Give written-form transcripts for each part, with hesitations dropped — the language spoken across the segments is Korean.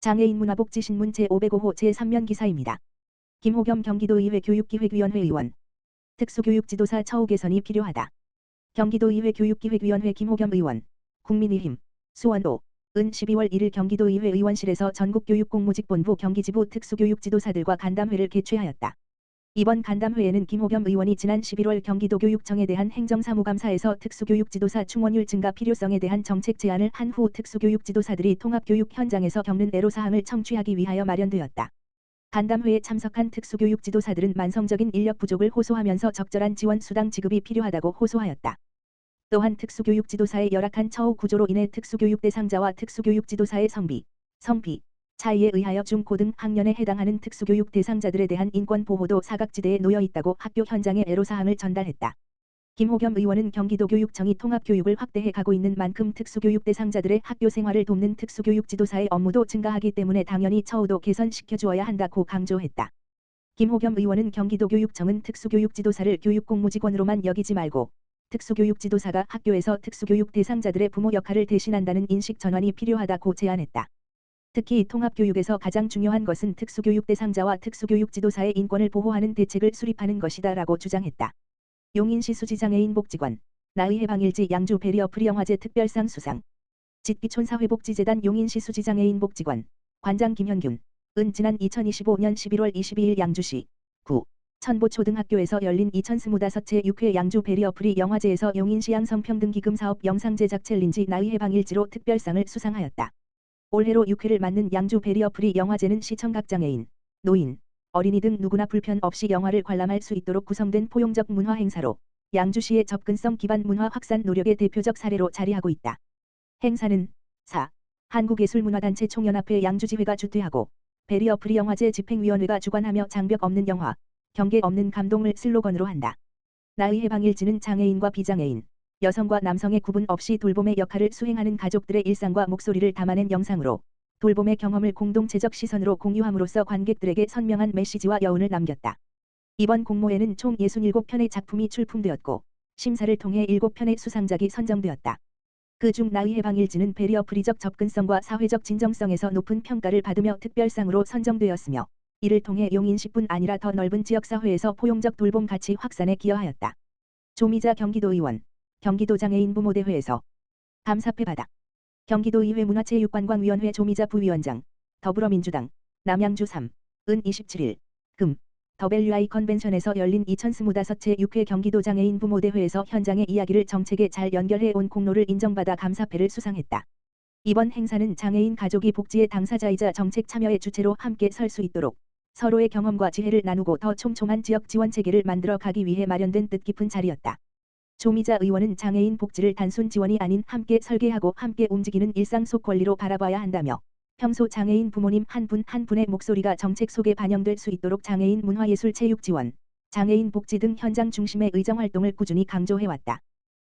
장애인 문화복지신문 제505호 제3면 기사입니다. 김호겸 경기도의회 교육기획위원회 의원. 특수교육지도사 처우 개선이 필요하다. 경기도의회 교육기획위원회 김호겸 의원. 국민의힘 수원도 은 12월 1일 경기도의회 의원실에서 전국교육공무직본부 경기지부 특수교육지도사들과 간담회를 개최하였다. 이번 간담회에는 김호겸 의원이 지난 11월 경기도교육청에 대한 행정사무감사에서 특수교육지도사 충원율 증가 필요성에 대한 정책 제안을 한 후 특수교육지도사들이 통합교육 현장에서 겪는 애로사항을 청취하기 위하여 마련되었다. 간담회에 참석한 특수교육지도사들은 만성적인 인력 부족을 호소하면서 적절한 지원 수당 지급이 필요하다고 호소하였다. 또한 특수교육지도사의 열악한 처우 구조로 인해 특수교육 대상자와 특수교육지도사의 성비 차이에 의하여 중-고 등 학년에 해당하는 특수교육 대상자들에 대한 인권 보호도 사각지대에 놓여 있다고 학교 현장의 애로사항을 전달했다. 김호겸 의원은 경기도교육청이 통합교육을 확대해 가고 있는 만큼 특수교육 대상자들의 학교 생활을 돕는 특수교육지도사의 업무도 증가하기 때문에 당연히 처우도 개선시켜 주어야 한다고 강조했다. 김호겸 의원은 경기도교육청은 특수교육지도사를 교육공무직원으로만 여기지 말고 특수교육지도사가 학교에서 특수교육 대상자들의 부모 역할을 대신한다는 인식 전환이 필요하다고 제안했다. 특히 통합교육에서 가장 중요한 것은 특수교육 대상자와 특수교육 지도사의 인권을 보호하는 대책을 수립하는 것이다라고 주장했다. 용인시 수지장애인 복지관 나의해 방일지 양주 베리어 프리 영화제 특별상 수상. 짓기촌사회복지재단 용인시 수지장애인 복지관 관장 김현균 은 지난 2025년 11월 22일 양주시 구 천보초등학교에서 열린 2025제 6회 양주 베리어 프리 영화제에서 용인시 양성평등기금 사업 영상 제작 챌린지 나의해 방일지로 특별상을 수상하였다. 올해로 6회를 맞는 양주 베리어 프리 영화제는 시청각 장애인, 노인, 어린이 등 누구나 불편 없이 영화를 관람할 수 있도록 구성된 포용적 문화 행사로 양주시의 접근성 기반 문화 확산 노력의 대표적 사례로 자리하고 있다. 행사는 4. 한국예술문화단체 총연합회 양주지회가 주최하고 베리어 프리 영화제 집행위원회가 주관하며 장벽 없는 영화, 경계 없는 감동을 슬로건으로 한다. 나의해 방일지는 장애인과 비장애인, 여성과 남성의 구분 없이 돌봄의 역할을 수행하는 가족들의 일상과 목소리를 담아낸 영상으로 돌봄의 경험을 공동체적 시선으로 공유함으로써 관객들에게 선명한 메시지와 여운을 남겼다. 이번 공모에는 총 67편의 작품이 출품되었고 심사를 통해 7편의 수상작이 선정되었다. 그중 나의해 방일지는 베리어 프리적 접근성과 사회적 진정성에서 높은 평가를 받으며 특별상으로 선정되었으며 이를 통해 용인시뿐 아니라 더 넓은 지역사회에서 포용적 돌봄 가치 확산에 기여하였다. 조미자 경기도의원 경기도 장애인 부모대회에서 감사패 받아. 경기도의회 문화체육관광위원회 조미자 부위원장 더불어민주당 남양주 3. 은 27일 금 WI 컨벤션에서 열린 2025제 6회 경기도 장애인 부모대회에서 현장의 이야기를 정책에 잘 연결해 온 공로를 인정받아 감사패를 수상했다. 이번 행사는 장애인 가족이 복지의 당사자이자 정책 참여의 주체로 함께 설 수 있도록 서로의 경험과 지혜를 나누고 더 촘촘한 지역 지원 체계를 만들어 가기 위해 마련된 뜻깊은 자리였다. 조미자 의원은 장애인 복지를 단순 지원이 아닌 함께 설계하고 함께 움직이는 일상 속 권리로 바라봐야 한다며 평소 장애인 부모님 한 분 한 분의 목소리가 정책 속에 반영될 수 있도록 장애인 문화예술 체육 지원, 장애인 복지 등 현장 중심의 의정활동을 꾸준히 강조해왔다.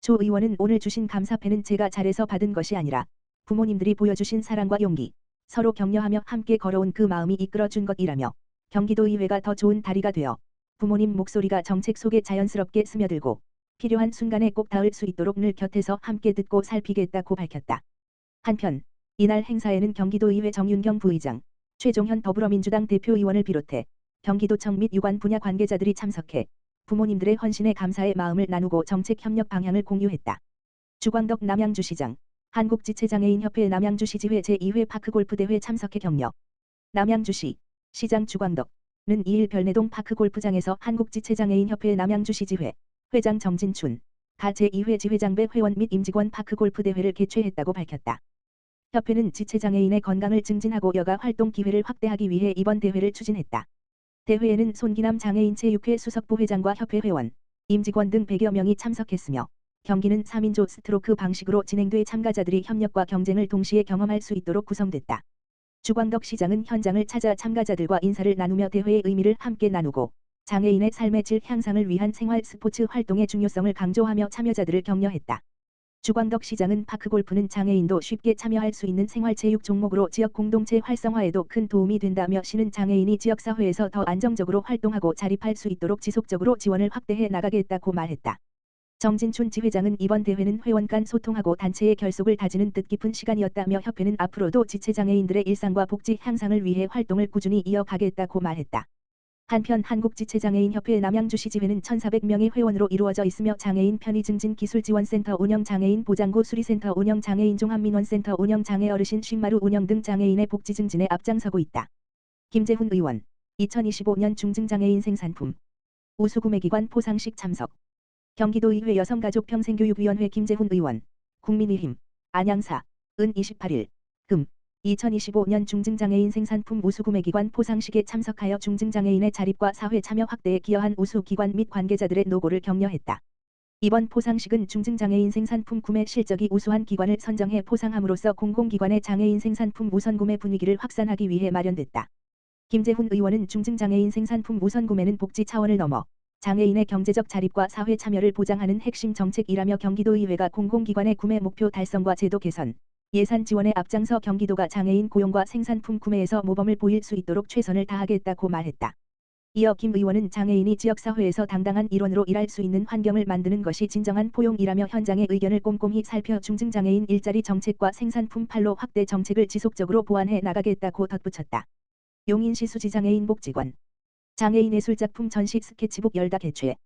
조 의원은 오늘 주신 감사패는 제가 잘해서 받은 것이 아니라 부모님들이 보여주신 사랑과 용기, 서로 격려하며 함께 걸어온 그 마음이 이끌어준 것이라며 경기도의회가 더 좋은 다리가 되어 부모님 목소리가 정책 속에 자연스럽게 스며들고 필요한 순간에 꼭 닿을 수 있도록 늘 곁에서 함께 듣고 살피겠다고 밝혔다. 한편 이날 행사에는 경기도의회 정윤경 부의장, 최종현 더불어민주당 대표의원을 비롯해 경기도청 및 유관 분야 관계자들이 참석해 부모님들의 헌신에 감사의 마음을 나누고 정책 협력 방향을 공유했다. 주광덕 남양주시장, 한국지체장애인협회 남양주시지회 제2회 파크골프대회 참석해 격려. 남양주시, 시장 주광덕은 2일 별내동 파크골프장에서 한국지체장애인협회 남양주시지회 회장 정진춘, 가 제2회 지회장배 회원 및 임직원 파크골프대회를 개최했다고 밝혔다. 협회는 지체장애인의 건강을 증진하고 여가 활동 기회를 확대하기 위해 이번 대회를 추진했다. 대회에는 손기남 장애인체육회 수석부회장과 협회 회원, 임직원 등 100여 명이 참석했으며 경기는 3인조 스트로크 방식으로 진행돼 참가자들이 협력과 경쟁을 동시에 경험할 수 있도록 구성됐다. 주광덕 시장은 현장을 찾아 참가자들과 인사를 나누며 대회의 의미를 함께 나누고 장애인의 삶의 질 향상을 위한 생활 스포츠 활동의 중요성을 강조하며 참여자들을 격려했다. 주광덕 시장은 파크골프는 장애인도 쉽게 참여할 수 있는 생활체육 종목으로 지역 공동체 활성화에도 큰 도움이 된다며 시는 장애인이 지역사회에서 더 안정적으로 활동하고 자립할 수 있도록 지속적으로 지원을 확대해 나가겠다고 말했다. 정진춘 지회장은 이번 대회는 회원 간 소통하고 단체의 결속을 다지는 뜻깊은 시간이었다며 협회는 앞으로도 지체장애인들의 일상과 복지 향상을 위해 활동을 꾸준히 이어가겠다고 말했다. 한편 한국지체장애인협회 남양주시지회는 1,400명의 회원으로 이루어져 있으며 장애인 편의증진기술지원센터 운영, 장애인 보장구 수리센터 운영, 장애인 종합민원센터 운영, 장애어르신 쉰마루 운영 등 장애인의 복지 증진에 앞장서고 있다. 김재훈 의원 2025년 중증장애인 생산품 우수구매기관 포상식 참석. 경기도의회 여성가족평생교육위원회 김재훈 의원 국민의힘 안양사 은 28일 금 2025년 중증장애인 생산품 우수구매기관 포상식에 참석하여 중증장애인의 자립과 사회 참여 확대에 기여한 우수기관 및 관계자들의 노고를 격려했다. 이번 포상식은 중증장애인 생산품 구매 실적이 우수한 기관을 선정해 포상함으로써 공공기관의 장애인 생산품 우선구매 분위기를 확산하기 위해 마련됐다. 김재훈 의원은 중증장애인 생산품 우선구매는 복지 차원을 넘어 장애인의 경제적 자립과 사회 참여를 보장하는 핵심 정책이라며 경기도의회가 공공기관의 구매 목표 달성과 제도 개선, 예산 지원에 앞장서 경기도가 장애인 고용과 생산품 구매에서 모범을 보일 수 있도록 최선을 다하겠다고 말했다. 이어 김 의원은 장애인이 지역사회에서 당당한 일원으로 일할 수 있는 환경을 만드는 것이 진정한 포용이라며 현장의 의견을 꼼꼼히 살펴 중증장애인 일자리 정책과 생산품 판로 확대 정책을 지속적으로 보완해 나가겠다고 덧붙였다. 용인시 수지장애인 복지관 장애인 예술작품 전시 스케치북 열다 개최.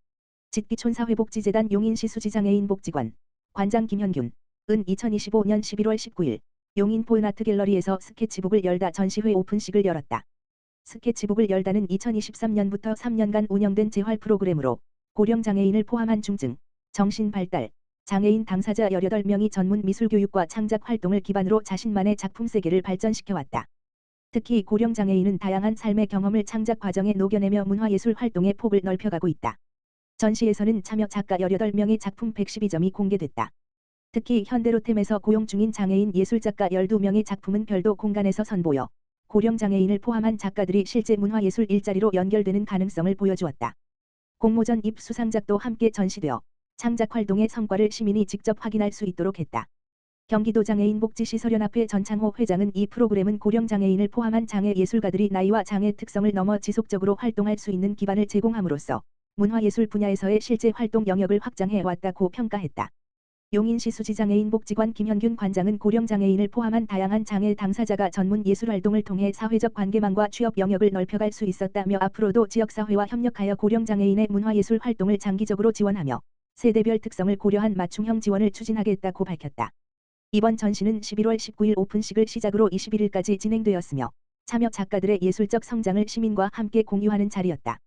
짓기촌사회복지재단 용인시 수지장애인 복지관 관장 김현균 은 2025년 11월 19일 용인 포은아트 갤러리에서 스케치북을 열다 전시회 오픈식을 열었다. 스케치북을 열다는 2023년부터 3년간 운영된 재활 프로그램으로 고령장애인을 포함한 중증, 정신발달, 장애인 당사자 18명이 전문 미술교육과 창작 활동을 기반으로 자신만의 작품 세계를 발전시켜왔다. 특히 고령장애인은 다양한 삶의 경험을 창작 과정에 녹여내며 문화예술 활동의 폭을 넓혀가고 있다. 전시에서는 참여 작가 18명의 작품 112점이 공개됐다. 특히 현대로템에서 고용 중인 장애인 예술작가 12명의 작품은 별도 공간에서 선보여 고령장애인을 포함한 작가들이 실제 문화예술 일자리로 연결되는 가능성을 보여주었다. 공모전 입 수상작도 함께 전시되어 창작활동의 성과를 시민이 직접 확인할 수 있도록 했다. 경기도 장애인복지시설연합회 전창호 회장은 이 프로그램은 고령장애인을 포함한 장애 예술가들이 나이와 장애 특성을 넘어 지속적으로 활동할 수 있는 기반을 제공함으로써 문화예술 분야에서의 실제 활동 영역을 확장해 왔다고 평가했다. 용인시 수지장애인복지관 김현균 관장은 고령장애인을 포함한 다양한 장애 당사자가 전문 예술활동을 통해 사회적 관계망과 취업 영역을 넓혀갈 수 있었다며 앞으로도 지역사회와 협력하여 고령장애인의 문화예술 활동을 장기적으로 지원하며 세대별 특성을 고려한 맞춤형 지원을 추진하겠다고 밝혔다. 이번 전시는 11월 19일 오픈식을 시작으로 21일까지 진행되었으며 참여 작가들의 예술적 성장을 시민과 함께 공유하는 자리였다.